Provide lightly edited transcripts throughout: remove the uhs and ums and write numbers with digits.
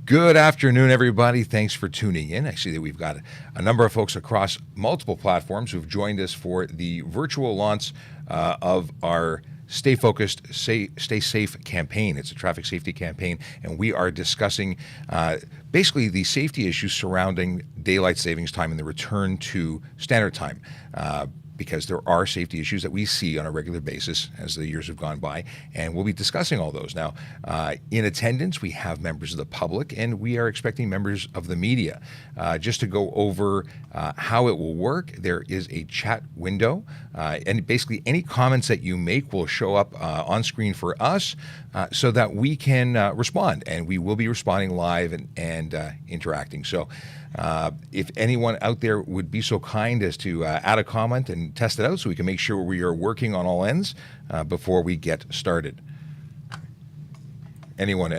Good afternoon, everybody. Thanks for tuning in. Actually, we've got a number of folks across multiple platforms who've joined us for the virtual launch of our Stay Focused, Stay Safe campaign. It's a traffic safety campaign, and we are discussing basically the safety issues surrounding daylight savings time and the return to standard time. Because there are safety issues that we see on a regular basis as the years have gone by, and we'll be discussing all those. Now, in attendance, we have members of the public, and we are expecting members of the media. Just to go over how it will work, there is a chat window, and basically any comments that you make will show up on screen for us so that we can respond, and we will be responding live and interacting. So if anyone out there would be so kind as to add a comment and test it out so we can make sure we are working on all ends before we get started. Anyone.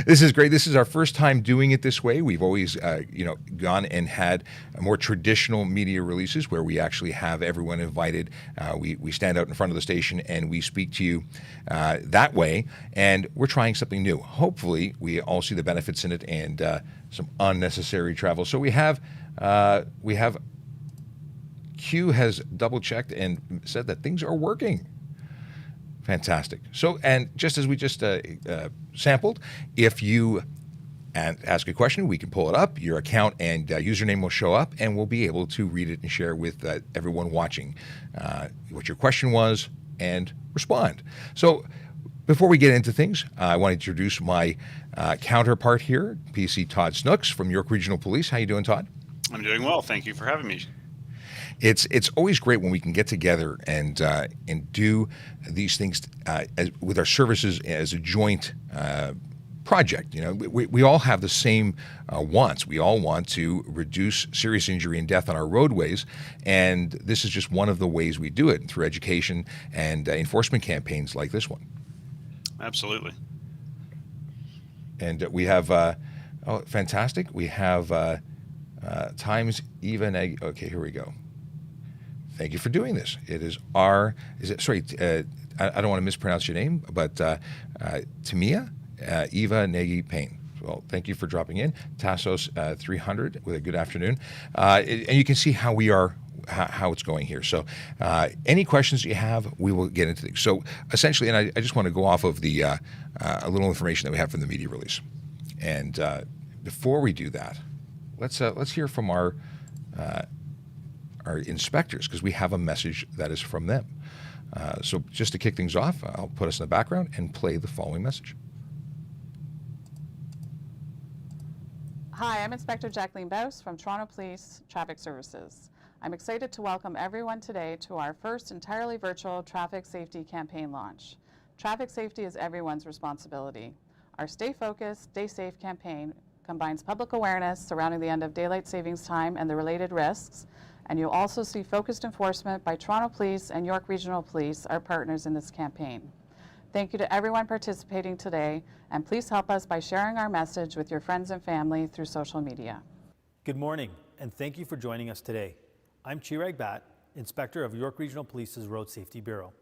This is great. This is our first time doing it this way. We've always, gone and had more traditional media releases where we actually have everyone invited. We stand out in front of the station and we speak to you that way. And we're trying something new. Hopefully, we all see the benefits in it and some unnecessary travel. So we have Q has double checked and said that things are working. Fantastic. So, and just as we just sampled, if you ask a question, we can pull it up. Your account and username will show up, and we'll be able to read it and share with everyone watching what your question was and respond. So, before we get into things, I want to introduce my counterpart here, PC Todd Snooks from York Regional Police. How you doing, Todd? I'm doing well. Thank you for having me. It's always great when we can get together and do these things with our services as a joint project. You know, we all have the same wants. We all want to reduce serious injury and death on our roadways, and this is just one of the ways we do it through education and enforcement campaigns like this one. Absolutely. And we have fantastic. We have Times Eva. Okay, here we go. Thank you for doing this. It is I don't want to mispronounce your name, but Tamia Eva Nagy Payne. Well, thank you for dropping in. Tassos 300 with a good afternoon. And you can see how it's going here. So any questions you have, we will get into things. So essentially, and I just want to go off of the a little information that we have from the media release. And before we do that, let's hear from our inspectors, because we have a message that is from them. So just to kick things off, I'll put us in the background and play the following message. Hi, I'm Inspector Jacqueline Bouse from Toronto Police Traffic Services. I'm excited to welcome everyone today to our first entirely virtual traffic safety campaign launch. Traffic safety is everyone's responsibility. Our Stay Focused, Stay Safe campaign combines public awareness surrounding the end of daylight savings time and the related risks, and you'll also see focused enforcement by Toronto Police and York Regional Police, our partners in this campaign. Thank you to everyone participating today, and please help us by sharing our message with your friends and family through social media. Good morning, and thank you for joining us today. I'm Chirag Bhatt, Inspector of York Regional Police's Road Safety Bureau.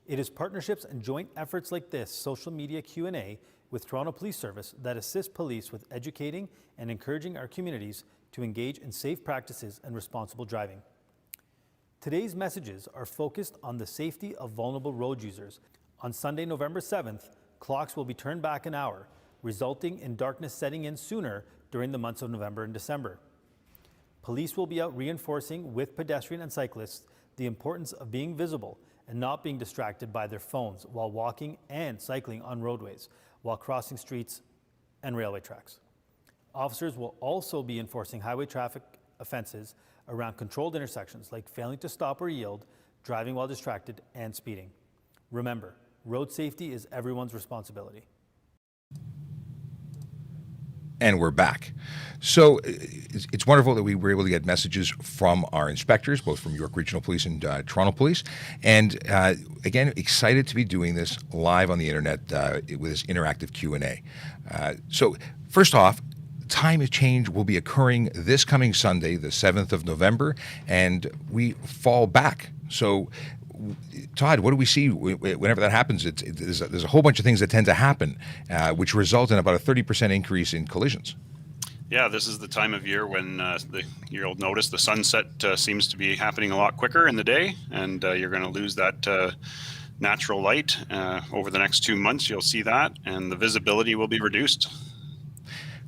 It is partnerships and joint efforts like this social media Q&A with Toronto Police Service that assist police with educating and encouraging our communities to engage in safe practices and responsible driving. Today's messages are focused on the safety of vulnerable road users. On Sunday, November 7th, clocks will be turned back an hour, resulting in darkness setting in sooner during the months of November and December. Police will be out reinforcing with pedestrian and cyclists the importance of being visible and not being distracted by their phones while walking and cycling on roadways, while crossing streets and railway tracks. Officers will also be enforcing highway traffic offenses around controlled intersections like failing to stop or yield, driving while distracted, and speeding. Remember, road safety is everyone's responsibility. And we're back. So it's wonderful that we were able to get messages from our inspectors, both from York Regional Police and Toronto Police. And again, excited to be doing this live on the internet with this interactive Q&A. So first off, time of change will be occurring this coming Sunday, the 7th of November, and we fall back. So Todd, what do we see whenever that happens? There's a whole bunch of things that tend to happen, which result in about a 30% increase in collisions. Yeah, this is the time of year when you'll notice the sunset seems to be happening a lot quicker in the day, and you're going to lose that natural light. Over the next 2 months, you'll see that, and the visibility will be reduced.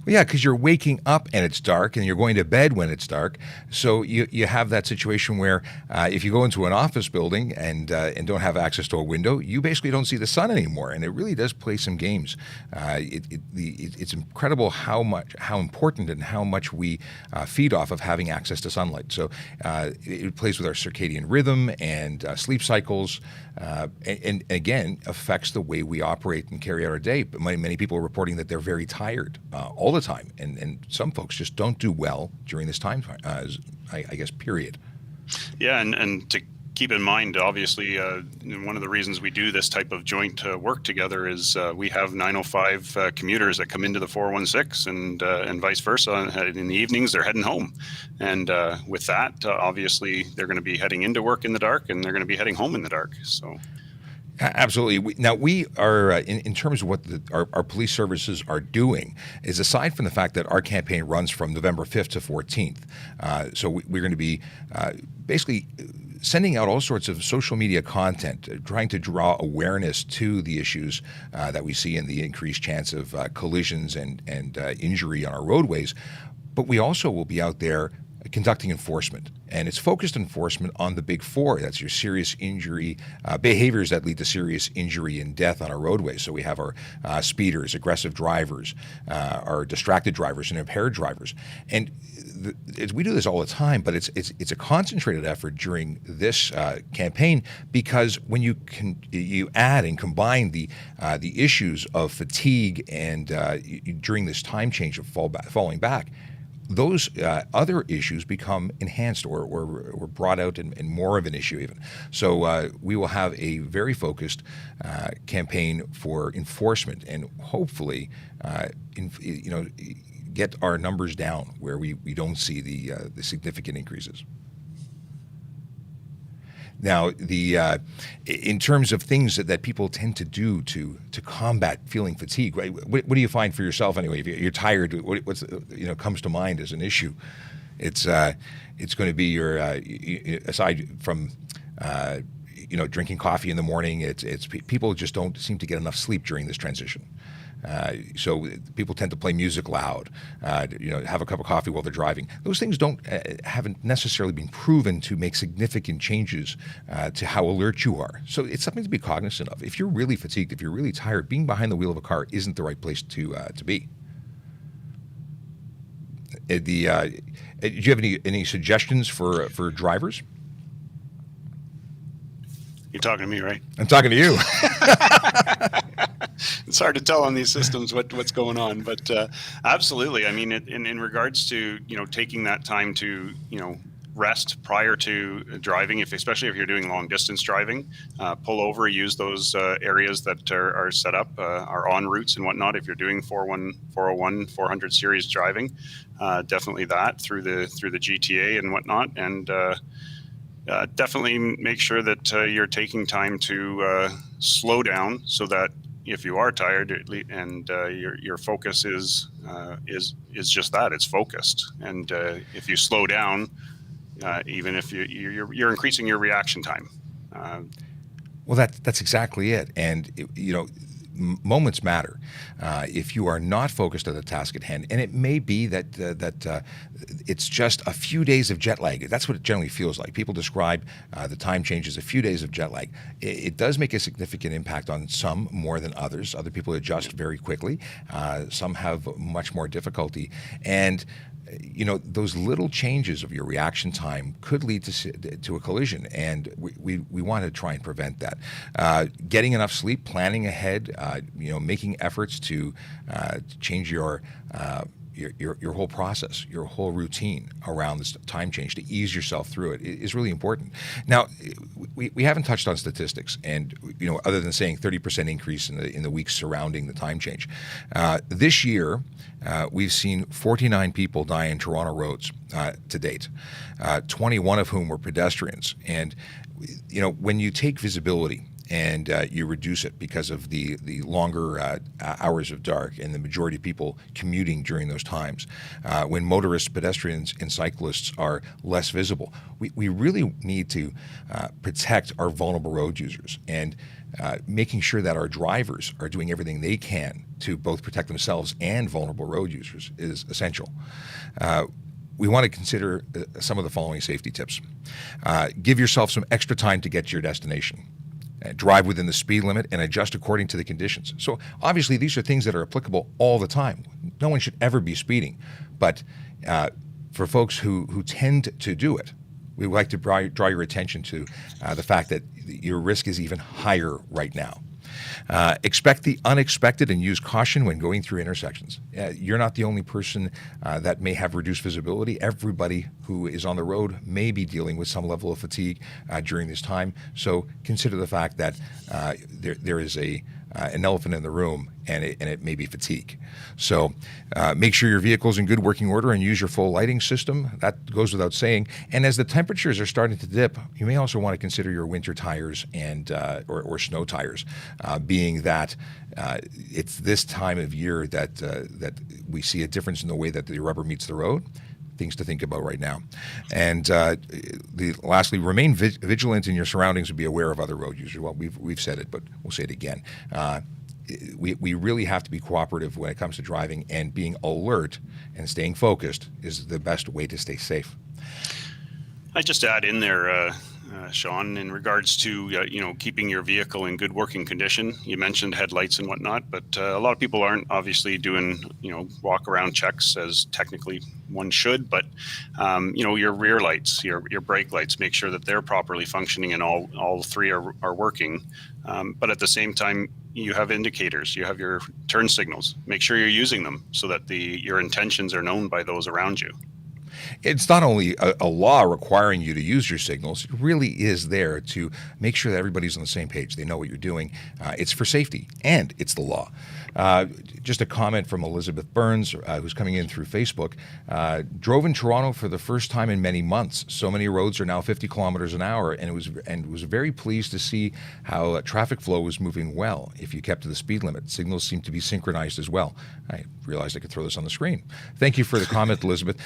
Well, yeah, because you're waking up and it's dark, and you're going to bed when it's dark. So you have that situation where if you go into an office building and don't have access to a window, you basically don't see the sun anymore, and it really does play some games. It's incredible how important and how much we feed off of having access to sunlight. So it plays with our circadian rhythm and sleep cycles, and again affects the way we operate and carry out our day. But many people are reporting that they're very tired all the time, and some folks just don't do well during this time, I guess, period. Yeah, and to keep in mind, obviously, one of the reasons we do this type of joint work together is we have 905 commuters that come into the 416, and vice versa. In the evenings, they're heading home, and with that, obviously, they're going to be heading into work in the dark, and they're going to be heading home in the dark. So. Absolutely. Now, we are, in terms of what our police services are doing, is aside from the fact that our campaign runs from November 5th to 14th, so we're going to be basically sending out all sorts of social media content, trying to draw awareness to the issues that we see in the increased chance of collisions and injury on our roadways. But we also will be out there conducting enforcement, and it's focused enforcement on the big four. That's your serious injury behaviors that lead to serious injury and death on our roadways. So we have our speeders, aggressive drivers, our distracted drivers, and impaired drivers. And we do this all the time, but it's a concentrated effort during this campaign, because when you add and combine the issues of fatigue and during this time change of falling back, those other issues become enhanced or brought out and more of an issue even. So we will have a very focused campaign for enforcement, and hopefully, get our numbers down where we don't see the significant increases. Now, in terms of things that people tend to do to combat feeling fatigue, right? What do you find for yourself anyway? If you're tired, what's comes to mind as an issue? It's going to be your aside from drinking coffee in the morning. It's people just don't seem to get enough sleep during this transition. So people tend to play music loud, have a cup of coffee while they're driving. Those things haven't necessarily been proven to make significant changes to how alert you are. So it's something to be cognizant of. If you're really fatigued, if you're really tired, being behind the wheel of a car isn't the right place to be. Do you have any suggestions for drivers? You're talking to me, right? I'm talking to you. It's hard to tell on these systems what's going on, but absolutely. I mean, in regards to taking that time to rest prior to driving, especially if you're doing long distance driving, pull over, use those areas that are set up, are on routes and whatnot. If you're doing 401, 400 series driving, definitely that through the GTA and whatnot, and definitely make sure that you're taking time to slow down, so that if you are tired and your focus is just that, it's focused. And if you slow down, even if you're increasing your reaction time. Well, that's exactly it. And moments matter. If you are not focused on the task at hand, and it may be that it's just a few days of jet lag. That's what it generally feels like. People describe the time change as a few days of jet lag. It does make a significant impact on some more than others. Other people adjust very quickly. Some have much more difficulty. And those little changes of your reaction time could lead to a collision, and we want to try and prevent that. Getting enough sleep, planning ahead, making efforts to change your whole process, your whole routine around this time change to ease yourself through it is really important. Now, we haven't touched on statistics, and other than saying 30% increase in the weeks surrounding the time change. This year, we've seen 49 people die in Toronto roads to date, 21 of whom were pedestrians. And when you take visibility and you reduce it because of the longer hours of dark and the majority of people commuting during those times, when motorists, pedestrians, and cyclists are less visible, we really need to protect our vulnerable road users, and making sure that our drivers are doing everything they can to both protect themselves and vulnerable road users is essential. We want to consider some of the following safety tips. Give yourself some extra time to get to your destination. Drive within the speed limit and adjust according to the conditions. So obviously these are things that are applicable all the time. No one should ever be speeding. But for folks who tend to do it, we would like to draw your attention to the fact that your risk is even higher right now. Expect the unexpected and use caution when going through intersections. You're not the only person that may have reduced visibility. Everybody who is on the road may be dealing with some level of fatigue during this time. So consider the fact that there is an elephant in the room, and it may be fatigue. So make sure your vehicle is in good working order and use your full lighting system. That goes without saying. And as the temperatures are starting to dip, you may also want to consider your winter tires and or snow tires, being that it's this time of year that we see a difference in the way that the rubber meets the road. Things to think about right now. And lastly, remain vigilant in your surroundings and be aware of other road users. Well, we've said it, but we'll say it again. We really have to be cooperative when it comes to driving, and being alert and staying focused is the best way to stay safe. I just add in there, Sean, in regards to keeping your vehicle in good working condition. You mentioned headlights and whatnot, but a lot of people aren't obviously doing walk around checks as technically one should. But your rear lights, your brake lights, make sure that they're properly functioning and all three are working. But at the same time, you have indicators, you have your turn signals. Make sure you're using them so that your intentions are known by those around you. It's not only a law requiring you to use your signals, it really is there to make sure that everybody's on the same page. They know what you're doing. It's for safety, and it's the law. Just a comment from Elizabeth Burns, who's coming in through Facebook. Drove in Toronto for the first time in many months. So many roads are now 50 kilometers an hour, and was very pleased to see how traffic flow was moving well if you kept to the speed limit. Signals seem to be synchronized as well. I realized I could throw this on the screen. Thank you for the comment, Elizabeth.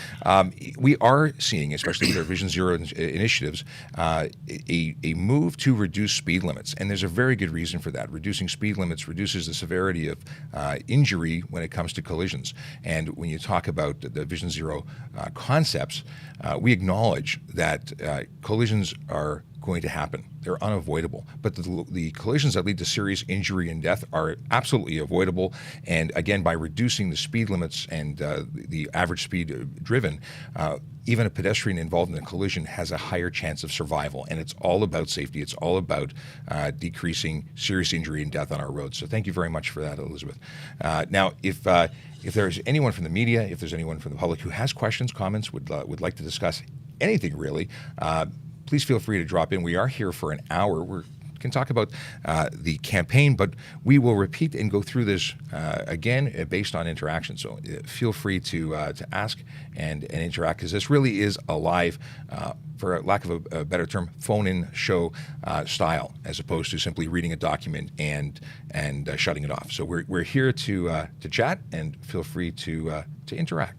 We are seeing, especially with our Vision Zero initiatives, a move to reduce speed limits, and there's a very good reason for that. Reducing speed limits reduces the severity of injury when it comes to collisions. And when you talk about the Vision Zero concepts, we acknowledge that collisions are going to happen. They're unavoidable. But the collisions that lead to serious injury and death are absolutely avoidable. And again, by reducing the speed limits and the average speed driven, even a pedestrian involved in a collision has a higher chance of survival. And it's all about safety. It's all about decreasing serious injury and death on our roads. So thank you very much for that, Elizabeth. Now, if there's anyone from the media, if there's anyone from the public who has questions, comments, would like to discuss anything really, please feel free to drop in. We are here for an hour. We can talk about the campaign, but we will repeat and go through this again based on interaction. So feel free to ask and interact, because this really is a live, for lack of a better term, phone-in show style, as opposed to simply reading a document and shutting it off. So we're here to chat, and feel free to interact.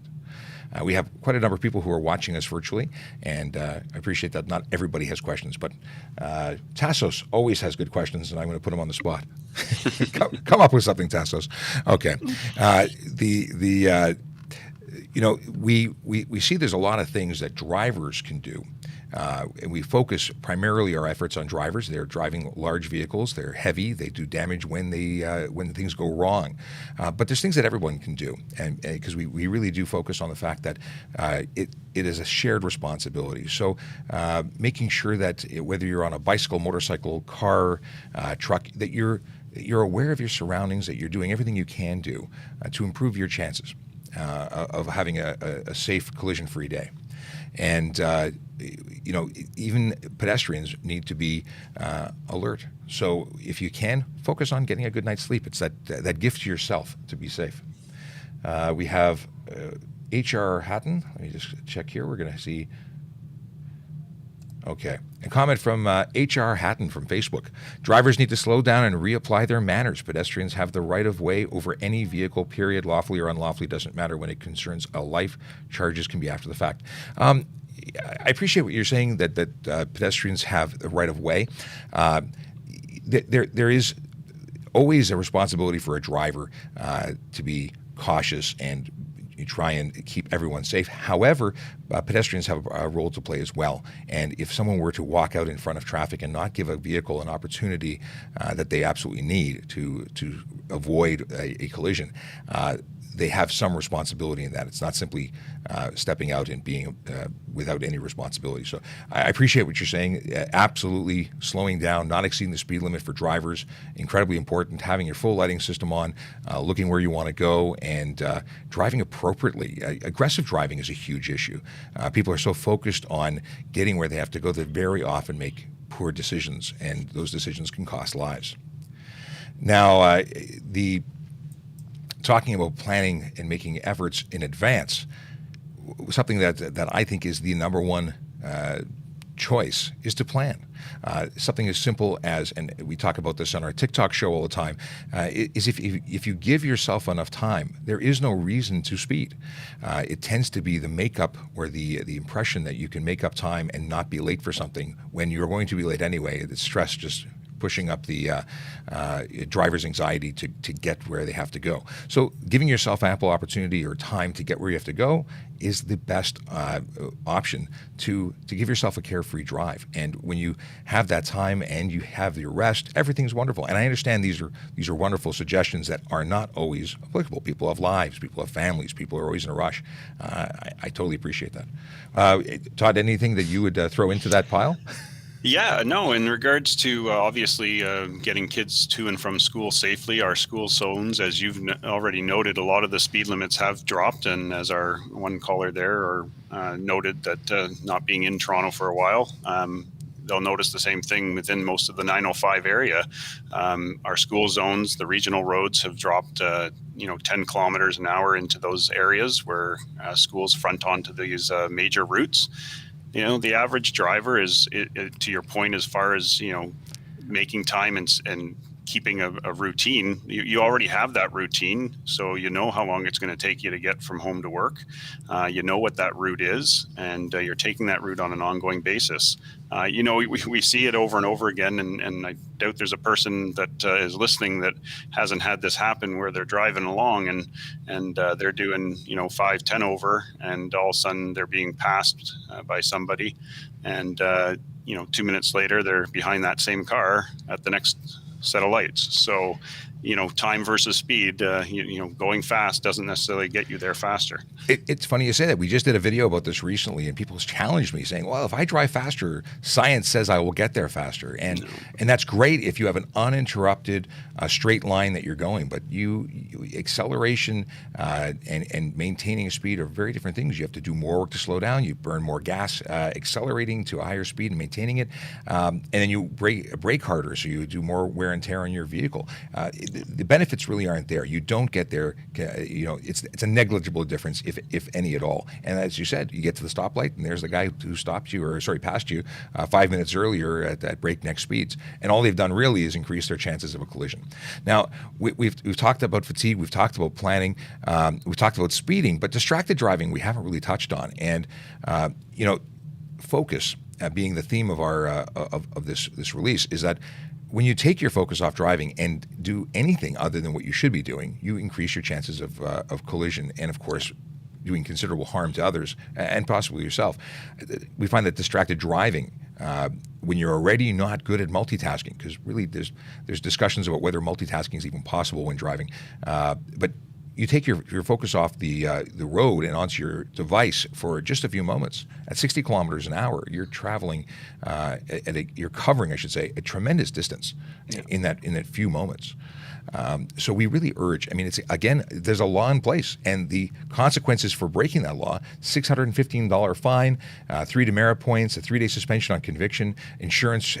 We have quite a number of people who are watching us virtually, and I appreciate that not everybody has questions, but Tassos always has good questions, and I'm going to put him on the spot. Come up with something, Tassos. Okay. We see there's a lot of things that drivers can do. And we focus primarily our efforts on drivers. They're driving large vehicles. They're heavy. They do damage when things go wrong. But there's things that everyone can do, and because we really do focus on the fact that it is a shared responsibility. So making sure that whether you're on a bicycle, motorcycle, car, truck, that you're aware of your surroundings, that you're doing everything you can do to improve your chances of having a safe, collision-free day. And even pedestrians need to be alert. So if you can, focus on getting a good night's sleep. It's that gift to yourself to be safe. We have H.R. Hatton. Let me just check here. We're going to see. Okay. A comment from H.R. Hatton from Facebook. Drivers need to slow down and reapply their manners. Pedestrians have the right of way over any vehicle, period. Lawfully or unlawfully doesn't matter when it concerns a life. Charges can be after the fact. I appreciate what you're saying, that pedestrians have the right of way. There is always a responsibility for a driver to be cautious and you try and keep everyone safe. However, pedestrians have a role to play as well. And if someone were to walk out in front of traffic and not give a vehicle an opportunity that they absolutely need to avoid a collision, they have some responsibility in that. It's not simply stepping out and being without any responsibility. So I appreciate what you're saying. Absolutely slowing down, not exceeding the speed limit for drivers, incredibly important. Having your full lighting system on, looking where you want to go, and driving appropriately. Aggressive driving is a huge issue. People are so focused on getting where they have to go that very often make poor decisions, and those decisions can cost lives. Now, talking about planning and making efforts in advance, something that I think is the number one choice is to plan. Something as simple as, and we talk about this on our TikTok show all the time, is if you give yourself enough time, there is no reason to speed. It tends to be the makeup or the impression that you can make up time and not be late for something when you're going to be late anyway. The stress just pushing up the driver's anxiety to get where they have to go. So giving yourself ample opportunity or time to get where you have to go is the best option to give yourself a carefree drive. And when you have that time and you have your rest, everything's wonderful. And I understand these are wonderful suggestions that are not always applicable. People have lives, people have families, people are always in a rush. I totally appreciate that. Todd, anything that you would throw into that pile? Yeah, no, in regards to obviously getting kids to and from school safely, our school zones, as you've already noted, a lot of the speed limits have dropped. And as our one caller there noted that not being in Toronto for a while, they'll notice the same thing within most of the 905 area. Our school zones, the regional roads have dropped 10 kilometers an hour into those areas where schools front onto these major routes. The average driver is, to your point, as far as, making time and keeping a routine, you already have that routine. So you know how long it's going to take you to get from home to work. You know what that route is, and you're taking that route on an ongoing basis. We see it over and over again, and I doubt there's a person that is listening that hasn't had this happen where they're driving along and they're doing 5-10 over, and all of a sudden they're being passed by somebody, and 2 minutes later they're behind that same car at the next set of lights. So time versus speed, going fast doesn't necessarily get you there faster. It's funny you say that. We just did a video about this recently, and people challenged me saying, well, if I drive faster, science says I will get there faster. And that's great if you have an uninterrupted straight line that you're going. But acceleration and maintaining a speed are very different things. You have to do more work to slow down. You burn more gas accelerating to a higher speed and maintaining it. And then you brake harder, so you do more wear and tear on your vehicle. The benefits really aren't there. You don't get there. It's a negligible difference, if any at all. And as you said, you get to the stoplight, and there's the guy who passed you 5 minutes earlier at breakneck speeds. And all they've done really is increase their chances of a collision. Now, we've talked about fatigue. We've talked about planning. We've talked about speeding, but distracted driving we haven't really touched on. And focus being the theme of our of this release is that when you take your focus off driving and do anything other than what you should be doing, you increase your chances of collision and, of course, doing considerable harm to others and possibly yourself. We find that distracted driving, when you're already not good at multitasking, because really there's discussions about whether multitasking is even possible when driving, but you take your focus off the road and onto your device for just a few moments. At 60 kilometers an hour, you're traveling, you're covering, I should say, a tremendous distance in that few moments. So we really urge, there's a law in place, and the consequences for breaking that law: $615 fine, 3 demerit points, a 3-day suspension on conviction, insurance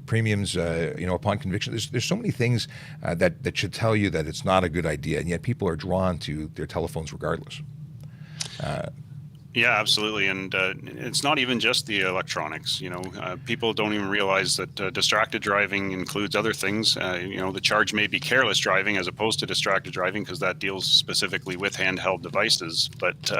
premiums, upon conviction. There's so many things that should tell you that it's not a good idea, and yet people are drawn to their telephones regardless. Yeah, absolutely. And it's not even just the electronics. People don't even realize that distracted driving includes other things. The charge may be careless driving as opposed to distracted driving because that deals specifically with handheld devices. But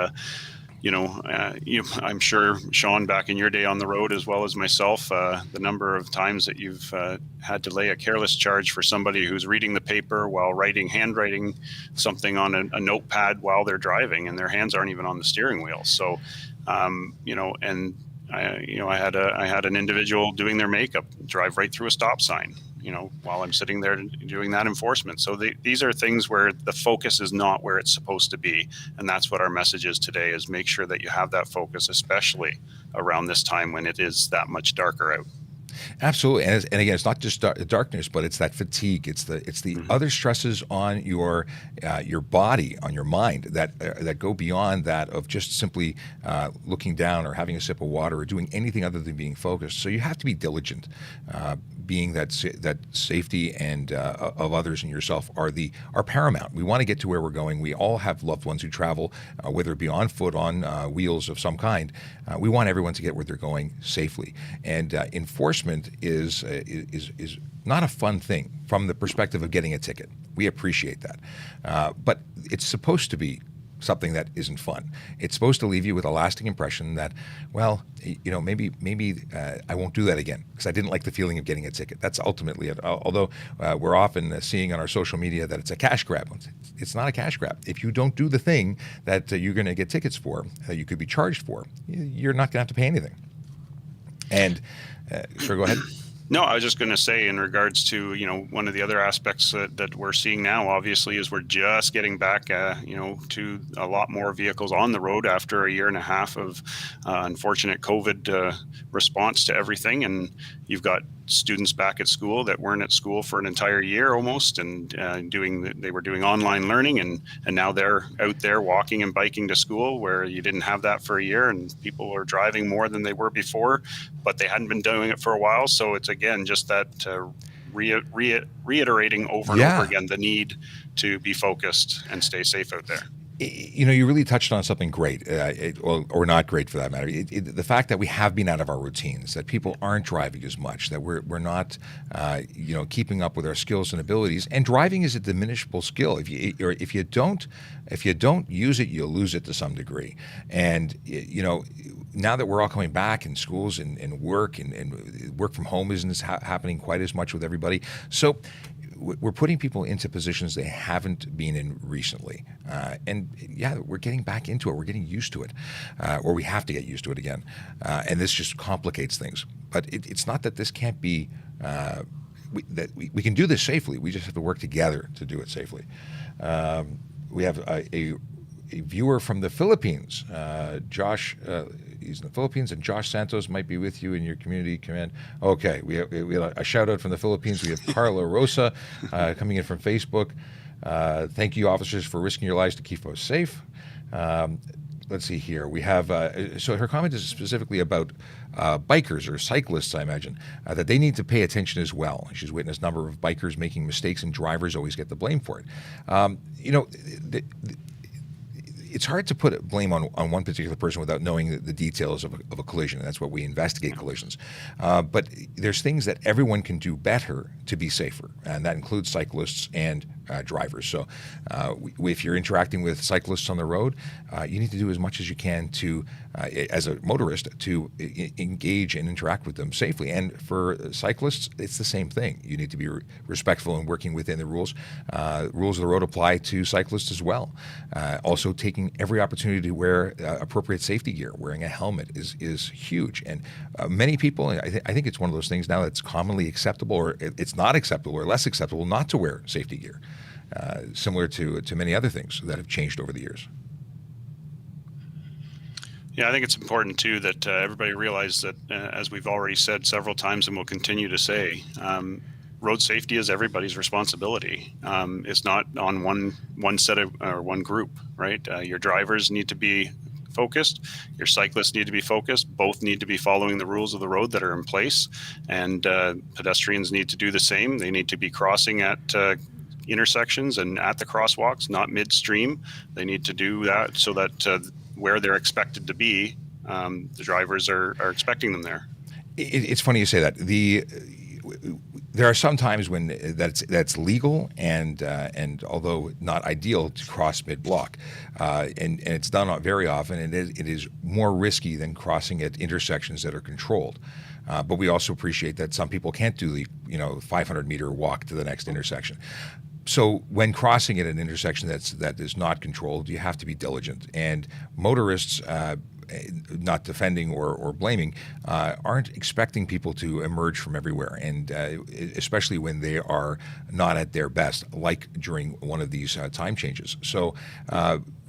I'm sure, Sean, back in your day on the road, as well as myself, the number of times that you've had to lay a careless charge for somebody who's reading the paper while handwriting something on a notepad while they're driving, and their hands aren't even on the steering wheel. So, and I had an individual doing their makeup drive right through a stop sign, while I'm sitting there doing that enforcement. So these are things where the focus is not where it's supposed to be. And that's what our message is today, is make sure that you have that focus, especially around this time when it is that much darker out. Absolutely, and again, it's not just darkness, but it's that fatigue. It's the other stresses on your body, on your mind that go beyond that of just simply looking down or having a sip of water or doing anything other than being focused. So you have to be diligent. Being that safety and of others and yourself are paramount. We want to get to where we're going. We all have loved ones who travel, whether it be on foot, on wheels of some kind. We want everyone to get where they're going safely. And enforcement is not a fun thing from the perspective of getting a ticket. We appreciate that, but it's supposed to be something that isn't fun. It's supposed to leave you with a lasting impression that, well, maybe I won't do that again because I didn't like the feeling of getting a ticket. That's ultimately it. Although we're often seeing on our social media that it's a cash grab. It's not a cash grab. If you don't do the thing that you're going to get tickets for, that you could be charged for, you're not going to have to pay anything. And sure, go ahead. No, I was just going to say, in regards to, one of the other aspects that we're seeing now, obviously, is we're just getting back, to a lot more vehicles on the road after a year and a half of unfortunate COVID response to everything. And you've got students back at school that weren't at school for an entire year almost, and they were doing online learning, and now they're out there walking and biking to school, where you didn't have that for a year, and people are driving more than they were before, but they hadn't been doing it for a while. So it's again just that reiterating over and over again the need to be focused and stay safe out there. You really touched on something great, or not great for that matter. The fact that we have been out of our routines, that people aren't driving as much, that we're not, keeping up with our skills and abilities. And driving is a diminishable skill. If you don't use it, you'll lose it to some degree. And now that we're all coming back in schools and work and work from home isn't happening quite as much with everybody. So we're putting people into positions they haven't been in recently. We're getting back into it. We're getting used to it, or we have to get used to it again. And this just complicates things. But it's not that this can't be, we can do this safely. We just have to work together to do it safely. We have a viewer from the Philippines, Josh. He's in the Philippines, and Josh Santos might be with you in your community command. Okay, we have a shout out from the Philippines. We have Carla Rosa coming in from Facebook. Thank you, officers, for risking your lives to keep us safe. Let's see here. We have, so her comment is specifically about bikers or cyclists, I imagine, that they need to pay attention as well. She's witnessed a number of bikers making mistakes, and drivers always get the blame for it. It's hard to put blame on one particular person without knowing the details of a collision. And that's what we investigate collisions. But there's things that everyone can do better to be safer, and that includes cyclists and drivers. So if you're interacting with cyclists on the road, you need to do as much as you can to, as a motorist, to engage and interact with them safely. And for cyclists, it's the same thing. You need to be respectful and working within the rules. Rules of the road apply to cyclists as well. Also, taking every opportunity to wear appropriate safety gear. Wearing a helmet is huge. And many people, I think it's one of those things now that's commonly acceptable, or it's not acceptable or less acceptable not to wear safety gear. Similar to many other things that have changed over the years. Yeah, I think it's important too that everybody realize that, as we've already said several times and will continue to say, road safety is everybody's responsibility. It's not on one set of or one group, right? Your drivers need to be focused. Your cyclists need to be focused. Both need to be following the rules of the road that are in place, and pedestrians need to do the same. They need to be crossing at intersections and at the crosswalks, not midstream. They need to do that so that where they're expected to be, the drivers are expecting them there. It's funny you say that. There are some times when that's legal and although not ideal to cross mid-block, and it's done very often, and it is more risky than crossing at intersections that are controlled. But we also appreciate that some people can't do the 500-meter walk to the next intersection. So when crossing at an intersection that is not controlled, you have to be diligent. And motorists, not defending or blaming, aren't expecting people to emerge from everywhere, and especially when they are not at their best, like during one of these time changes. So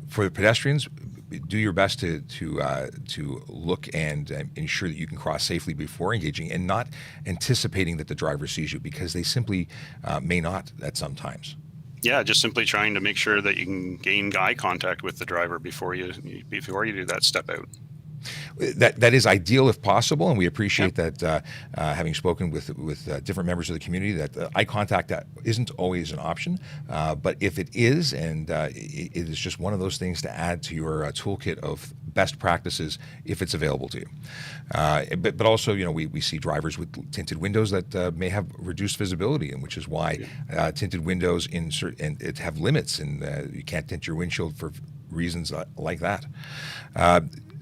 for the pedestrians, do your best to look and ensure that you can cross safely before engaging, and not anticipating that the driver sees you, because they simply may not at some times. Yeah, just simply trying to make sure that you can gain eye contact with the driver before you do that step out. That is ideal if possible, and we appreciate that. Having spoken with different members of the community, that eye contact isn't always an option, but if it is, and it is just one of those things to add to your toolkit of best practices if it's available to you. But also, we see drivers with tinted windows that may have reduced visibility, and which is why tinted windows it have limits, and you can't tint your windshield for reasons like that.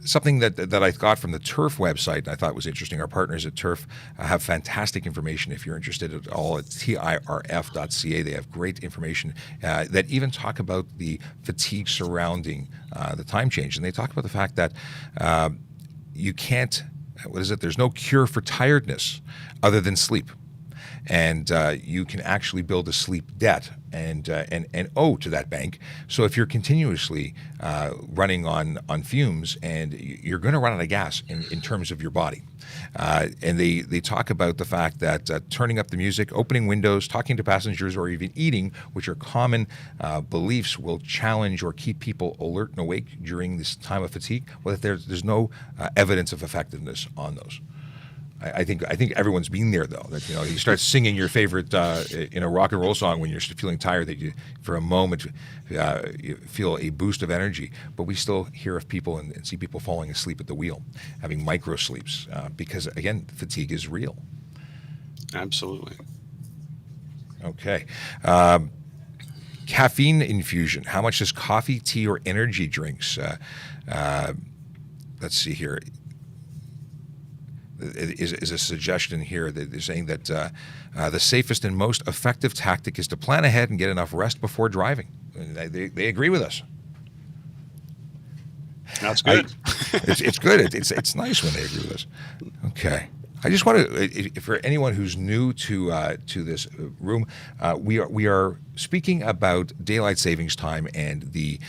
Something that I got from the TURF website I thought was interesting. Our partners at TURF have fantastic information if you're interested at all at tirf.ca. They have great information that even talk about the fatigue surrounding the time change. And they talk about the fact that you can't, there's no cure for tiredness other than sleep. And you can actually build a sleep debt and owe to that bank. So if you're continuously running on fumes, and you're going to run out of gas in terms of your body. And they talk about the fact that turning up the music, opening windows, talking to passengers, or even eating, which are common beliefs, will challenge or keep people alert and awake during this time of fatigue. Well, if there's no evidence of effectiveness on those. I think everyone's been there, though. That you start singing your favorite rock and roll song when you're feeling tired. That you, for a moment, you feel a boost of energy. But we still hear of people and see people falling asleep at the wheel, having micro sleeps, because again, fatigue is real. Absolutely. Okay. Caffeine infusion. How much does coffee, tea, or energy drinks? Let's see here. Is a suggestion here that they're saying that the safest and most effective tactic is to plan ahead and get enough rest before driving. And they agree with us. That's good. It's good. It's nice when they agree with us. Okay. I just want to, for anyone who's new to this room, we are speaking about daylight savings time and the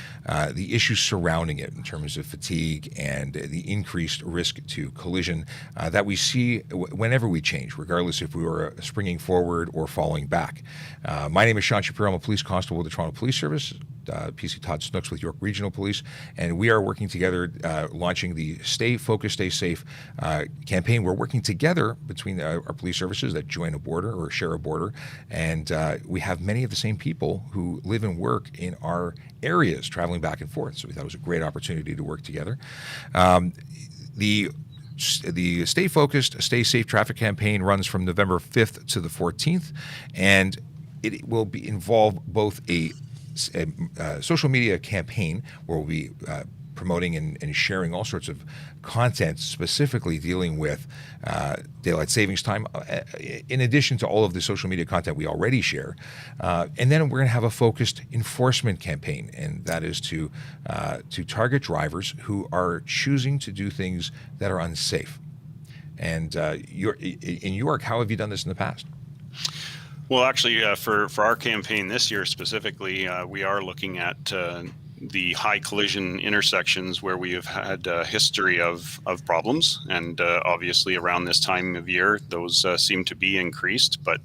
issues surrounding it in terms of fatigue and the increased risk to collision that we see whenever we change, regardless if we were springing forward or falling back. My name is Sean Shapiro. I'm a police constable with the Toronto Police Service. PC Todd Snooks with York Regional Police, and we are working together launching the Stay Focused, Stay Safe campaign. We're working together between our police services that join a border or share a border, and we have many of the same people who live and work in our areas traveling back and forth, so we thought it was a great opportunity to work together. The Stay Focused, Stay Safe traffic campaign runs from November 5th to the 14th, and it will involve both a social media campaign where we'll be promoting and sharing all sorts of content specifically dealing with daylight savings time, in addition to all of the social media content we already share. And then we're going to have a focused enforcement campaign, and that is to target drivers who are choosing to do things that are unsafe. And in York, how have you done this in the past? Well, actually, for our campaign this year specifically, we are looking at the high collision intersections where we have had a history of problems. And obviously around this time of year, those seem to be increased. But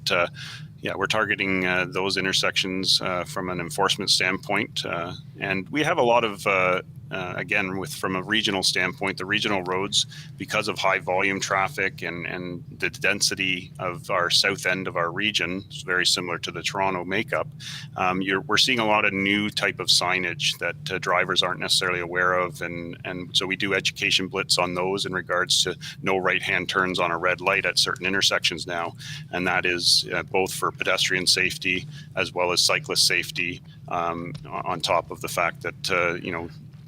yeah, we're targeting those intersections from an enforcement standpoint. And we have a lot of again, from a regional standpoint, the regional roads, because of high volume traffic and the density of our south end of our region, it's very similar to the Toronto makeup. We're seeing a lot of new type of signage that drivers aren't necessarily aware of, and so we do education blitz on those in regards to no right-hand turns on a red light at certain intersections now, and that is both for pedestrian safety as well as cyclist safety, on top of the fact that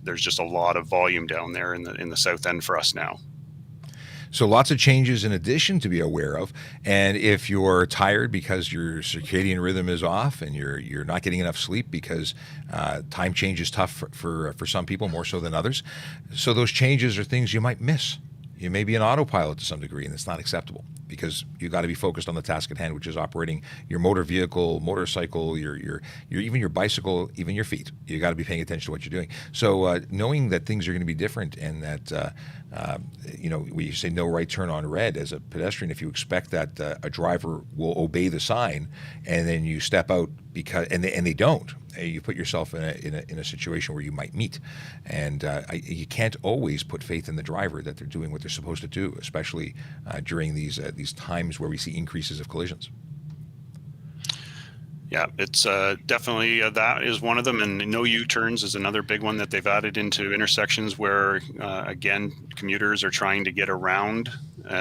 there's just a lot of volume down there in the south end for us now. So lots of changes in addition to be aware of. And if you're tired because your circadian rhythm is off and you're not getting enough sleep because time change is tough for some people more so than others. So those changes are things you might miss. You may be an autopilot to some degree, and it's not acceptable because you got to be focused on the task at hand, which is operating your motor vehicle, motorcycle, your even your bicycle, even your feet. You got to be paying attention to what you're doing. So knowing that things are going to be different, and that we say no right turn on red as a pedestrian, if you expect that a driver will obey the sign, and then you step out because and they don't. You put yourself in a situation where you might meet, and you can't always put faith in the driver that they're doing what they're supposed to do, especially during these times where we see increases of collisions. Yeah, it's definitely that is one of them, and no U-turns is another big one that they've added into intersections where, again, commuters are trying to get around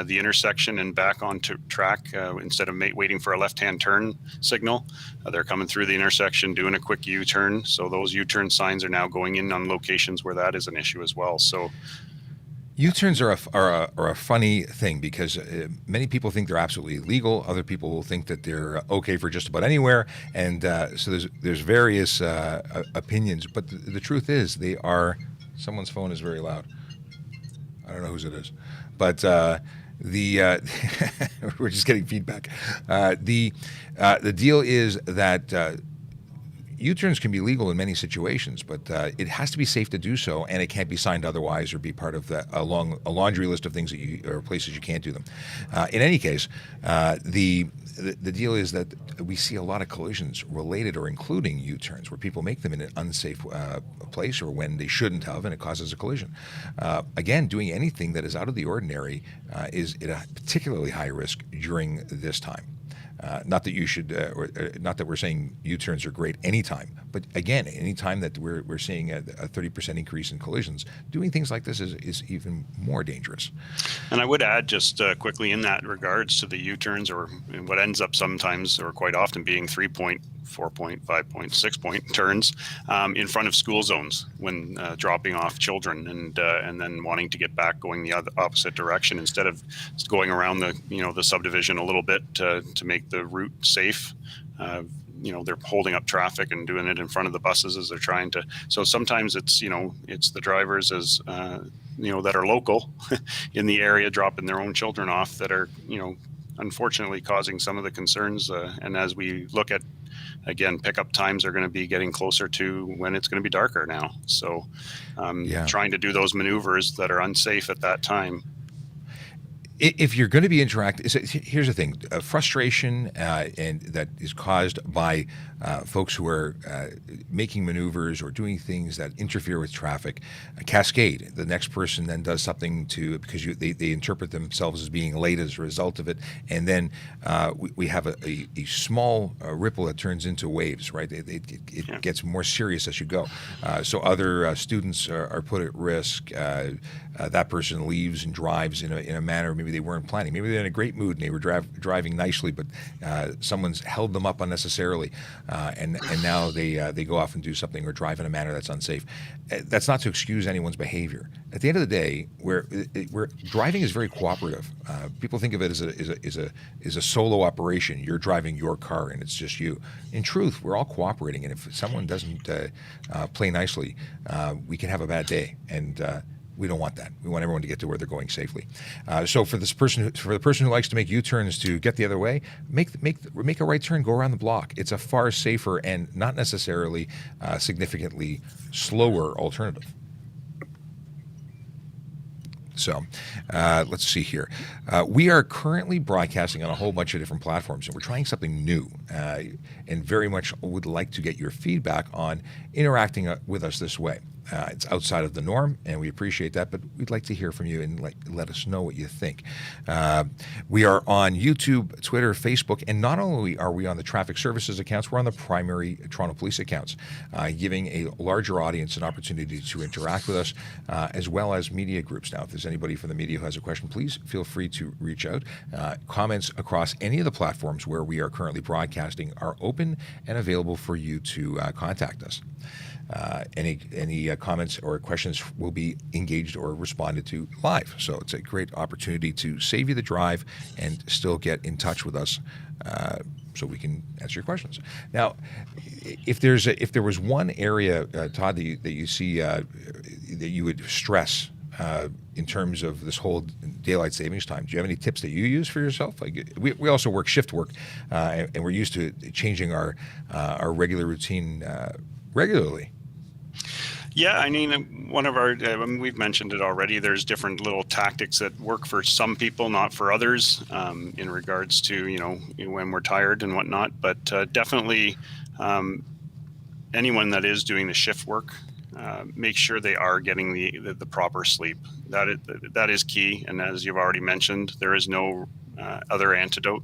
the intersection and back onto track instead of waiting for a left-hand turn signal. They're coming through the intersection, doing a quick U-turn. So those U-turn signs are now going in on locations where that is an issue as well. So U-turns are a funny thing because many people think they're absolutely legal. Other people will think that they're okay for just about anywhere, and so there's various opinions. But the truth is, they are. Someone's phone is very loud. I don't know whose it is, but we're just getting feedback. The deal is that. U-turns can be legal in many situations, but it has to be safe to do so, and it can't be signed otherwise or be part of a laundry list of things or places you can't do them. In any case, the deal is that we see a lot of collisions related or including U-turns where people make them in an unsafe place or when they shouldn't have, and it causes a collision. Again, doing anything that is out of the ordinary is at a particularly high risk during this time. Not that you should, not that we're saying U-turns are great anytime, but again, anytime that we're seeing a 30% increase in collisions, doing things like this is even more dangerous. And I would add just quickly in that regards to the U-turns, or what ends up sometimes or quite often being 3-point, 4-point, 5-point, 6-point turns in front of school zones when dropping off children and then wanting to get back going the opposite direction instead of going around the subdivision a little bit to make the route safe. They're holding up traffic and doing it in front of the buses as they're trying to. So sometimes it's the drivers as that are local in the area dropping their own children off that are unfortunately causing some of the concerns. And as we look at, again, pickup times are going to be getting closer to when it's going to be darker now. So trying to do those maneuvers that are unsafe at that time. If you're going to be interacting, here's the thing: frustration and that is caused by folks who are making maneuvers or doing things that interfere with traffic. Cascade. The next person then does something because they interpret themselves as being late as a result of it, and then we have a small ripple that turns into waves. Right? It gets more serious as you go. So other students are put at risk. That person leaves and drives in a manner maybe they weren't planning. Maybe they're in a great mood and they were driving nicely, but someone's held them up unnecessarily, and now they go off and do something or drive in a manner that's unsafe. That's not to excuse anyone's behavior. At the end of the day, where driving is very cooperative. People think of it as a solo operation. You're driving your car and it's just you. In truth, we're all cooperating, and if someone doesn't play nicely, we can have a bad day, and we don't want that. We want everyone to get to where they're going safely. So for the person who likes to make U-turns to get the other way, make a right turn, go around the block. It's a far safer and not necessarily significantly slower alternative. So let's see here. We are currently broadcasting on a whole bunch of different platforms, and we're trying something new, and very much would like to get your feedback on interacting with us this way. It's outside of the norm, and we appreciate that, but we'd like to hear from you and let us know what you think. We are on YouTube, Twitter, Facebook, and not only are we on the traffic services accounts, we're on the primary Toronto Police accounts, giving a larger audience an opportunity to interact with us, as well as media groups. Now, if there's anybody from the media who has a question, please feel free to reach out. Comments across any of the platforms where we are currently broadcasting are open and available for you to contact us. Any comments or questions will be engaged or responded to live. So it's a great opportunity to save you the drive and still get in touch with us, so we can answer your questions. Now, if there was one area, Todd, that you see that you would stress in terms of this whole daylight savings time, do you have any tips that you use for yourself? Like we also work shift work, and we're used to changing our regular routine regularly. Yeah, I mean, one of our, we've mentioned it already, there's different little tactics that work for some people, not for others, in regards to, when we're tired and whatnot. But definitely anyone that is doing the shift work, make sure they are getting the proper sleep. That is key. And as you've already mentioned, there is no other antidote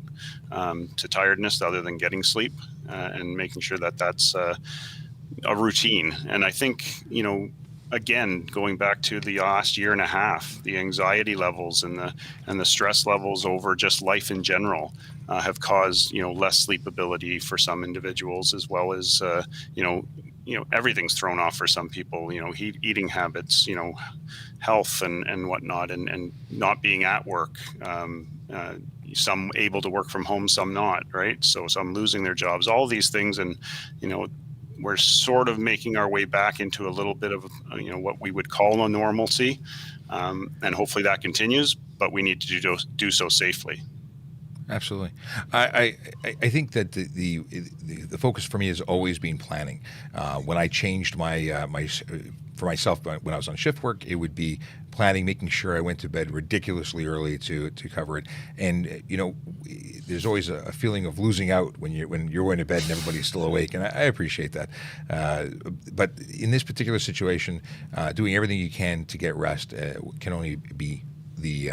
to tiredness other than getting sleep, and making sure that that's a routine. And I think, again, going back to the last year and a half, the anxiety levels and the stress levels over just life in general have caused, less sleepability for some individuals, as well as, everything's thrown off for some people, eating habits, health and whatnot, and not being at work. Some able to work from home, some not, right? So some losing their jobs, all these things. And, we're sort of making our way back into a little bit of, what we would call a normalcy. And hopefully that continues, but we need to do so safely. Absolutely. I think that the focus for me has always been planning. When I changed my for myself, when I was on shift work, it would be planning, making sure I went to bed ridiculously early to cover it. And there's always a feeling of losing out when you're going to bed and everybody's still awake, and I appreciate that. But in this particular situation, doing everything you can to get rest can only be the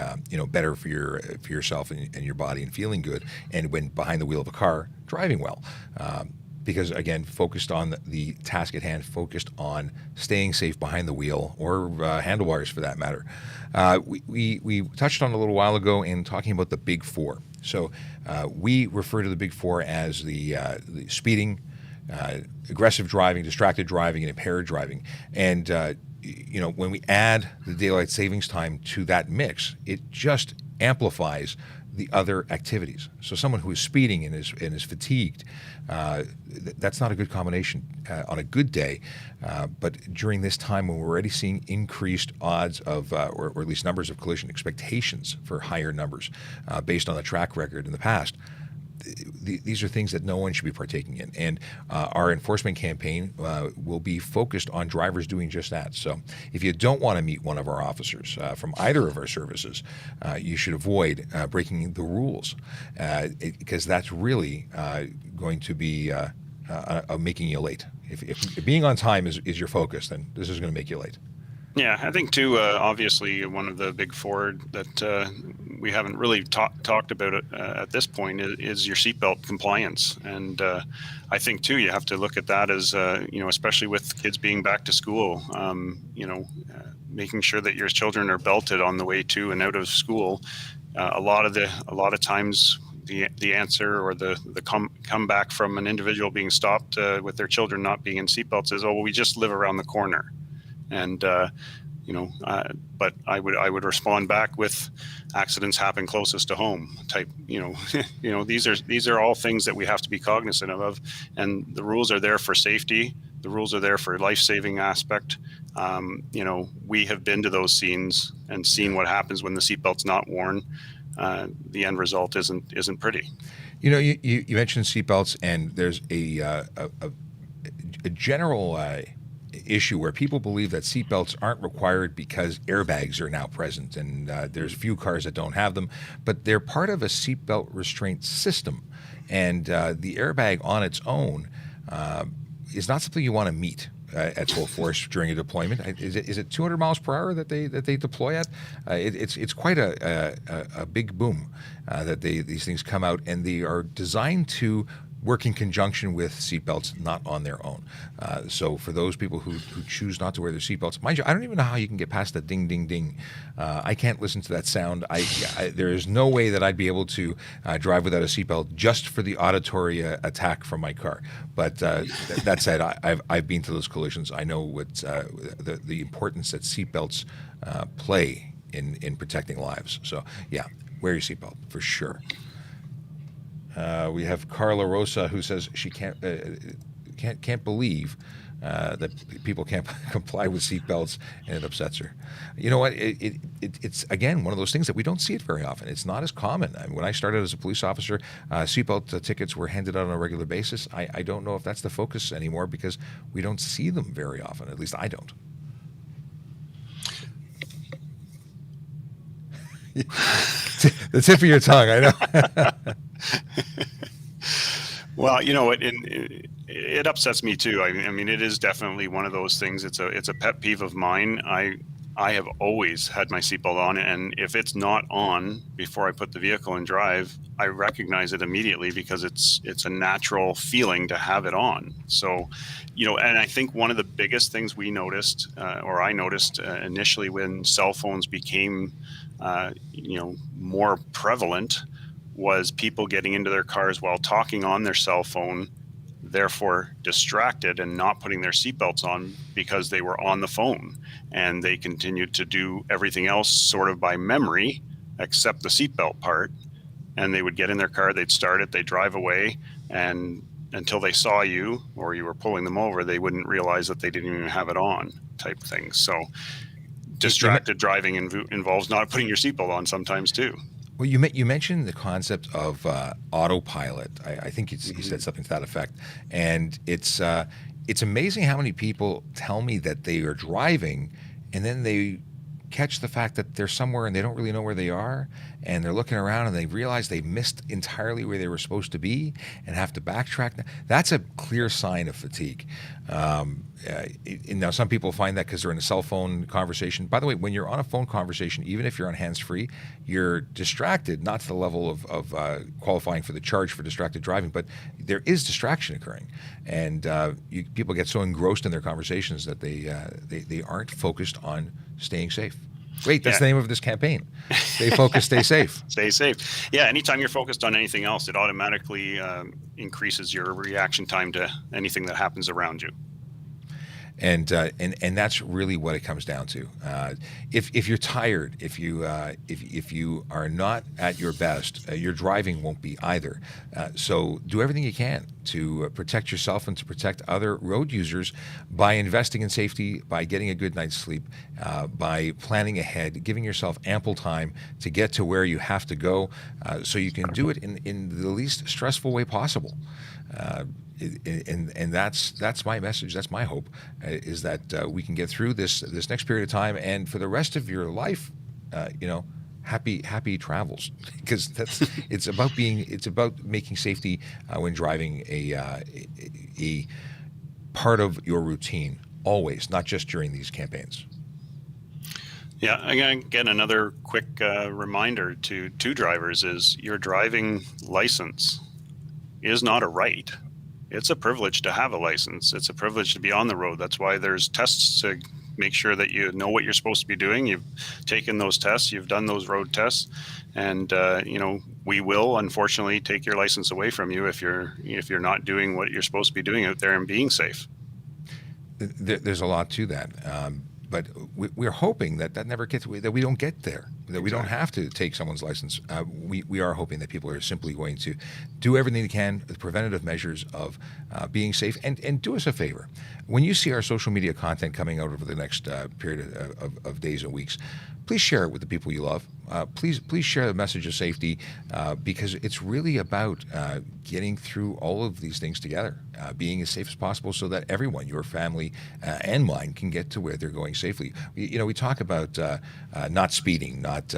better for yourself and your body, and feeling good, and when behind the wheel of a car, driving well, because again, focused on the task at hand, focused on staying safe behind the wheel, or handlebars for that matter. We touched on a little while ago in talking about the big four. So we refer to the big four as the speeding, aggressive driving, distracted driving, and impaired driving. And when we add the daylight savings time to that mix, it just amplifies the other activities. So someone who is speeding and is fatigued, that's not a good combination on a good day. But during this time when we're already seeing increased odds of, or at least numbers of collision, expectations for higher numbers based on the track record in the past, these are things that no one should be partaking in. And our enforcement campaign will be focused on drivers doing just that. So if you don't want to meet one of our officers from either of our services, you should avoid breaking the rules, because that's really going to be making you late. If being on time is your focus, then this is going to make you late. Yeah, I think too, obviously one of the big four that we haven't really talked about it at this point is your seatbelt compliance. And I think too, you have to look at that as, especially with kids being back to school, making sure that your children are belted on the way to and out of school. A lot of times the answer or the comeback from an individual being stopped with their children not being in seatbelts is, oh, well, we just live around the corner. And but I would respond back with accidents happen closest to home type. These are all things that we have to be cognizant of, and the rules are there for safety. The rules are there for life-saving aspect. We have been to those scenes and seen what happens when the seatbelt's not worn. The end result isn't pretty. You mentioned seatbelts, and there's a general issue where people believe that seatbelts aren't required because airbags are now present, and there's a few cars that don't have them, but they're part of a seatbelt restraint system, and the airbag on its own is not something you want to meet. at full force during a deployment. Is it 200 miles per hour that they deploy at? It's quite a big boom that these things come out, and they are designed to work in conjunction with seatbelts, not on their own. So for those people who choose not to wear their seatbelts, mind you, I don't even know how you can get past the ding, ding, ding. I can't listen to that sound. There is no way that I'd be able to drive without a seatbelt just for the auditory attack from my car. But that said, I've been to those collisions. I know what the importance that seatbelts play in protecting lives. So yeah, wear your seatbelt for sure. We have Carla Rosa, who says she can't believe that people can't comply with seatbelts, and it upsets her. You know what? It's again one of those things that we don't see it very often. It's not as common. I mean, when I started as a police officer, seatbelt tickets were handed out on a regular basis. I don't know if that's the focus anymore because we don't see them very often. At least I don't. The tip of your tongue, I know. Well, it upsets me too. I mean, it is definitely one of those things. It's a pet peeve of mine. I have always had my seatbelt on, and if it's not on before I put the vehicle in drive, I recognize it immediately because it's a natural feeling to have it on. So, and I think one of the biggest things we noticed, or I noticed initially when cell phones became, more prevalent, was people getting into their cars while talking on their cell phone, therefore distracted and not putting their seatbelts on because they were on the phone, and they continued to do everything else sort of by memory except the seatbelt part. And they would get in their car, they'd start it, they'd drive away, and until they saw you or you were pulling them over, they wouldn't realize that they didn't even have it on, type thing. So distracted driving involves not putting your seatbelt on sometimes too. Well, you mentioned the concept of autopilot. I think you said something to that effect, and it's amazing how many people tell me that they are driving, and then they catch the fact that they're somewhere and they don't really know where they are, and they're looking around and they realize they missed entirely where they were supposed to be and have to backtrack. That's a clear sign of fatigue. Now, some people find that because they're in a cell phone conversation. By the way, when you're on a phone conversation, even if you're on hands-free, you're distracted, not to the level of qualifying for the charge for distracted driving, but there is distraction occurring. And people get so engrossed in their conversations that they aren't focused on staying safe. Wait, that's the name of this campaign. Stay focused, stay safe. Stay safe. Yeah, anytime you're focused on anything else, it automatically increases your reaction time to anything that happens around you. And that's really what it comes down to. If you're tired, if you are not at your best, your driving won't be either. So do everything you can to protect yourself and to protect other road users by investing in safety, by getting a good night's sleep, by planning ahead, giving yourself ample time to get to where you have to go, so you can do it in the least stressful way possible. And that's my message. That's my hope, is that we can get through this next period of time, and for the rest of your life, happy travels, because it's about making safety when driving a part of your routine always, not just during these campaigns. Yeah, again, another quick reminder to drivers is your driving license is not a right. It's a privilege to have a license. It's a privilege to be on the road. That's why there's tests to make sure that you know what you're supposed to be doing. You've taken those tests, you've done those road tests, and we will unfortunately take your license away from you if you're not doing what you're supposed to be doing out there and being safe. There's a lot to that. But we're hoping that never gets, that we don't get there, that we don't have to take someone's license. We are hoping that people are simply going to do everything they can, the preventative measures of being safe. And do us a favor. When you see our social media content coming out over the next period of days and weeks, please share it with the people you love. please share the message of safety, because it's really about getting through all of these things together, being as safe as possible so that everyone, your family and mine, can get to where they're going safely. We talk about not speeding, not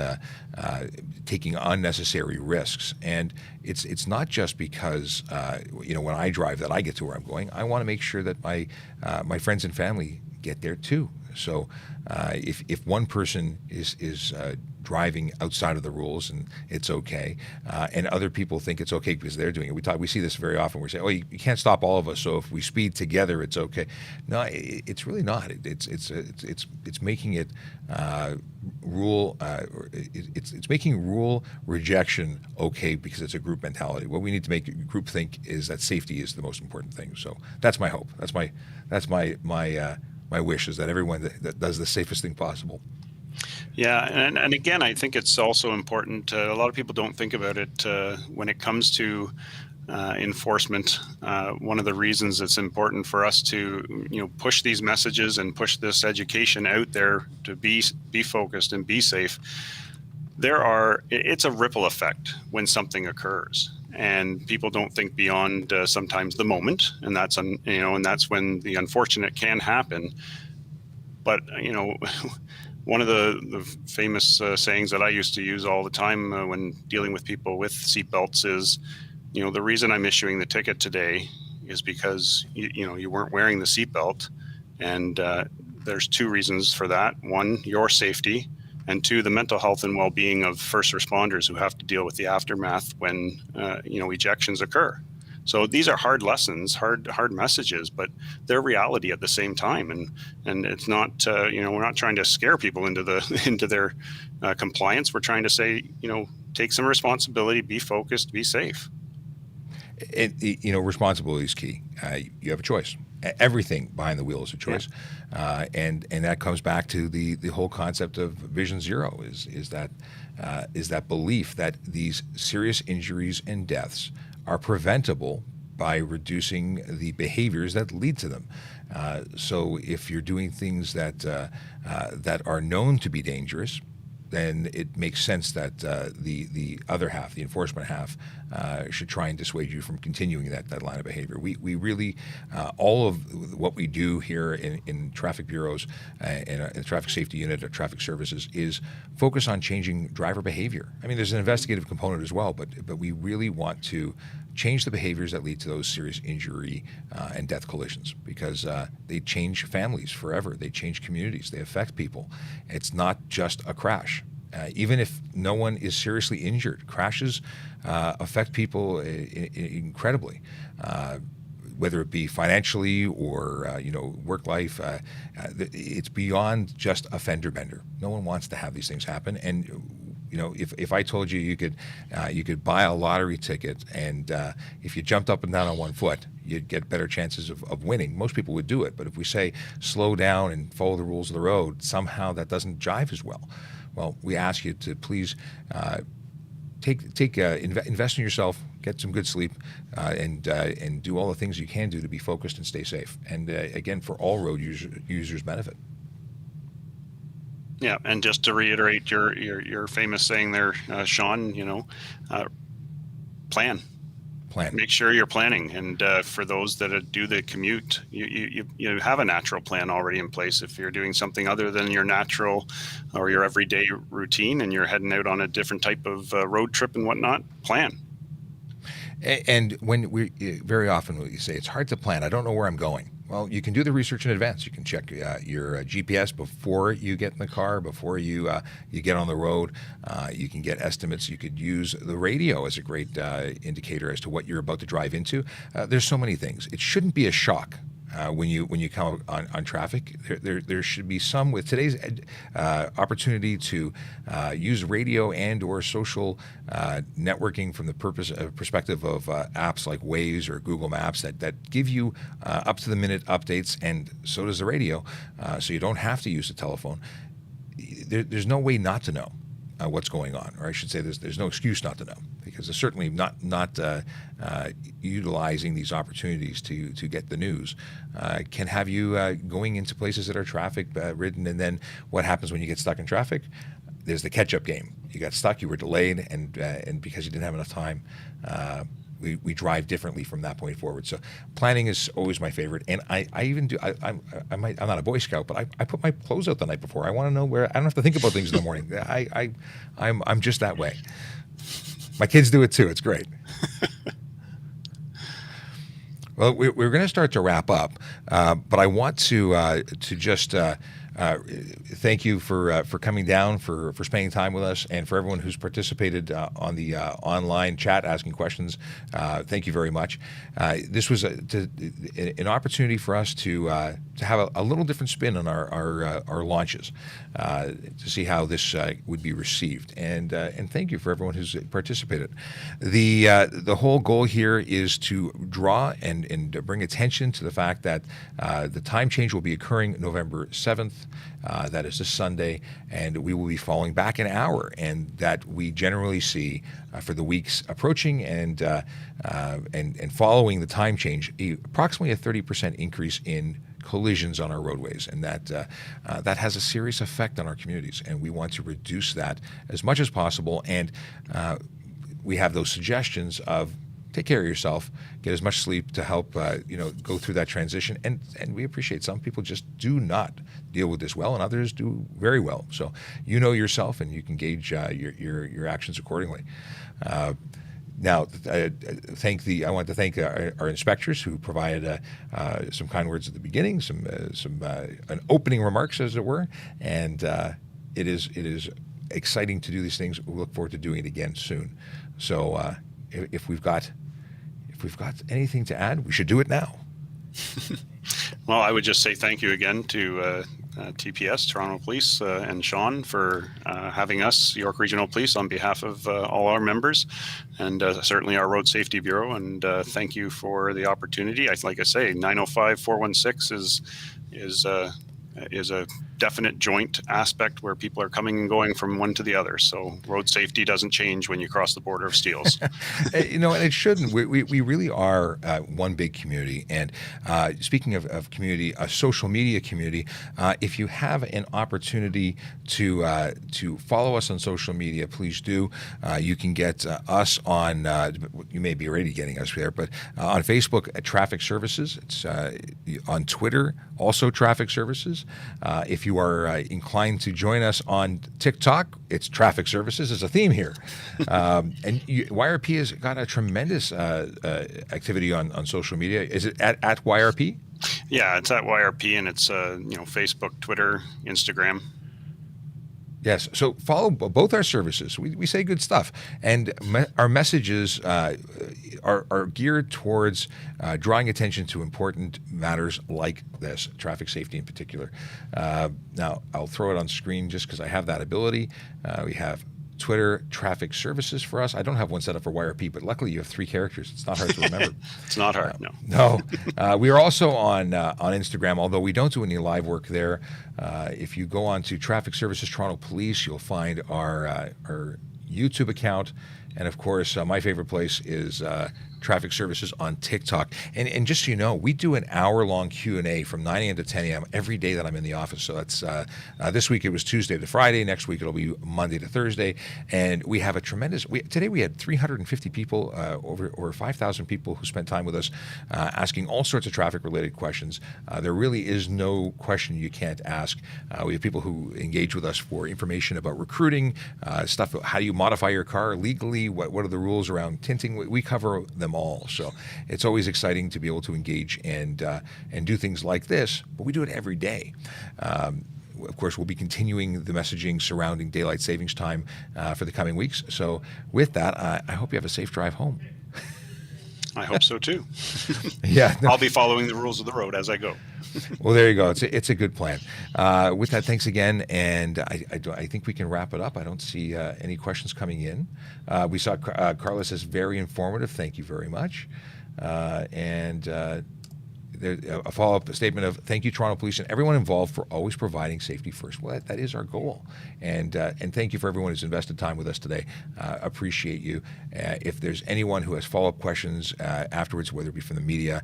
taking unnecessary risks, and it's not just because when I drive that I get to where I'm going. I want to make sure that my friends and family get there too. So if one person is driving outside of the rules and it's okay, and other people think it's okay because they're doing it. We see this very often. We say, oh, you can't stop all of us, so if we speed together, it's okay. No, it's really not. It's making it rule. It's making rule rejection okay because it's a group mentality. What we need to make group think is that safety is the most important thing. So that's my hope. That's my wish, is that everyone that does the safest thing possible. Yeah, and again, I think it's also important. A lot of people don't think about it when it comes to enforcement. One of the reasons it's important for us to push these messages and push this education out there to be focused and be safe. It's a ripple effect when something occurs, and people don't think beyond sometimes the moment, and that's when the unfortunate can happen. But one of the famous sayings that I used to use all the time when dealing with people with seatbelts is, the reason I'm issuing the ticket today is because you weren't wearing the seatbelt, and there's two reasons for that. One, your safety, and two, the mental health and well-being of first responders who have to deal with the aftermath when ejections occur. So these are hard lessons, hard messages, but they're reality at the same time. And it's not, we're not trying to scare people into their compliance. We're trying to say, take some responsibility, be focused, be safe. Responsibility is key. You have a choice. Everything behind the wheel is a choice, and that comes back to the whole concept of Vision Zero. Is that belief that these serious injuries and deaths are preventable by reducing the behaviors that lead to them. So if you're doing things that are known to be dangerous, then it makes sense that the other half, the enforcement half, should try and dissuade you from continuing that line of behavior. We really, all of what we do here in traffic bureaus and the traffic safety unit or traffic services is focus on changing driver behavior. I mean, there's an investigative component as well, but we really want to change the behaviors that lead to those serious injury and death collisions, because they change families forever. They change communities. They affect people. It's not just a crash. Even if no one is seriously injured, crashes affect people incredibly, whether it be financially or work life. It's beyond just a fender bender. No one wants to have these things happen. And if I told you you could buy a lottery ticket, and if you jumped up and down on one foot, you'd get better chances of winning, most people would do it. But if we say slow down and follow the rules of the road, somehow that doesn't jive as well. Well, we ask you to please invest in yourself, get some good sleep, and do all the things you can do to be focused and stay safe. And again, for all road users benefit. Yeah, and just to reiterate your famous saying there, Sean, plan. Make sure you're planning, and for those that do the commute, you have a natural plan already in place. If you're doing something other than your natural or your everyday routine, and you're heading out on a different type of road trip and whatnot, plan. And when very often we say it's hard to plan. I don't know where I'm going. Well, you can do the research in advance. You can check your GPS before you get in the car, before you get on the road. You can get estimates. You could use the radio as a great indicator as to what you're about to drive into. There's so many things. It shouldn't be a shock when you come on traffic. There should be some, with today's opportunity to use radio and or social networking from the perspective of apps like Waze or Google Maps that give you up to the minute updates, and so does the radio, so you don't have to use the telephone. There's no way not to know what's going on, or I should say there's no excuse not to know, because there's certainly not utilizing these opportunities to get the news can have you going into places that are traffic ridden, and then what happens when you get stuck in traffic? there's the catch-up game. You got stuck, you were delayed, and because you didn't have enough time, we drive differently from that point forward. So planning is always my favorite, and I even do. I'm not a Boy Scout, but I put my clothes out the night before. I want to know where. I don't have to think about things in the morning. I'm just that way. My kids do it too. It's great. Well, we're going to start to wrap up, but I want to just thank you for coming down, for spending time with us, and for everyone who's participated on the online chat asking questions. Thank you very much. This was an opportunity for us to have a little different spin on our launches, to see how this would be received. And thank you for everyone who's participated. The whole goal here is to draw and bring attention to the fact that the time change will be occurring November 7th. That is this Sunday, and we will be falling back an hour, and that we generally see for the weeks approaching and following the time change, approximately a 30% increase in collisions on our roadways, and that has a serious effect on our communities, and we want to reduce that as much as possible. And we have those suggestions of take care of yourself, get as much sleep to help go through that transition. And we appreciate some people just do not deal with this well, and others do very well. So you know yourself, and you can gauge your actions accordingly. Now, I want to thank our inspectors who provided some kind words at the beginning, some an opening remarks, as it were, and it is exciting to do these things. We look forward to doing it again soon. So if we've got anything to add, we should do it now. Well, I would just say thank you again to TPS, Toronto Police, and Sean for having us, York Regional Police, on behalf of all our members, and certainly our Road Safety Bureau. And thank you for the opportunity. Like I say, 905-416 is a definite joint aspect where people are coming and going from one to the other. So road safety doesn't change when you cross the border of Steeles. And it shouldn't. We really are one big community. And speaking of community, a social media community, if you have an opportunity to follow us on social media, please do. You can get us on, you may be already getting us there, but on Facebook at Traffic Services. It's on Twitter, also Traffic Services. If you are inclined to join us on TikTok, it's Traffic Services. There's a theme here. And YRP has got a tremendous activity on social media. Is it at YRP? Yeah, it's at YRP, and it's Facebook, Twitter, Instagram. Yes. So follow both our services. We say good stuff, and our messages are geared towards drawing attention to important matters like this, traffic safety in particular. Now, I'll throw it on screen just because I have that ability. We have Twitter Traffic Services for us. I don't have one set up for YRP, but luckily you have 3 characters. It's not hard to remember. It's not hard, no. No. We are also on Instagram, although we don't do any live work there. If you go on to Traffic Services Toronto Police, you'll find our YouTube account. And of course, my favorite place is Traffic Services on TikTok. And just so you know, we do an hour-long Q&A from 9 a.m. to 10 a.m. every day that I'm in the office. So that's this week it was Tuesday to Friday. Next week it'll be Monday to Thursday. And we have a tremendous. Today we had 350 people, over 5,000 people who spent time with us, asking all sorts of traffic-related questions. There really is no question you can't ask. We have people who engage with us for information about recruiting, stuff. How do you modify your car legally? What are the rules around tinting? We cover them all. So it's always exciting to be able to engage and do things like this, but we do it every day. Of course, we'll be continuing the messaging surrounding daylight savings time for the coming weeks. So with that, I hope you have a safe drive home. I hope so too. Yeah, no. I'll be following the rules of the road as I go. Well, there you go. It's a good plan. With that, thanks again, and I think we can wrap it up. I don't see any questions coming in. We saw Carla says very informative. Thank you very much. And a follow-up statement of thank you, Toronto Police, and everyone involved for always providing safety first. Well, that is our goal. And thank you for everyone who's invested time with us today. Appreciate you. If there's anyone who has follow-up questions afterwards, whether it be from the media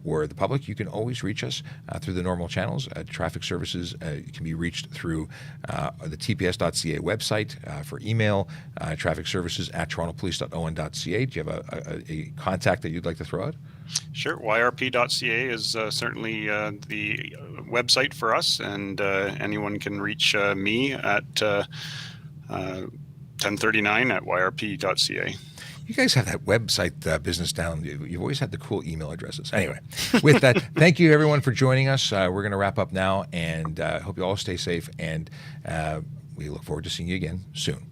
or the public, you can always reach us through the normal channels. Traffic services can be reached through the tps.ca website for email, trafficservices@torontopolice.on.ca. Do you have a contact that you'd like to throw out? Sure. YRP.ca is certainly the website for us, and anyone can reach me at 1039@yrp.ca. You guys have that website business down. You've always had the cool email addresses. Anyway, with that, thank you everyone for joining us. We're going to wrap up now, and hope you all stay safe, and we look forward to seeing you again soon.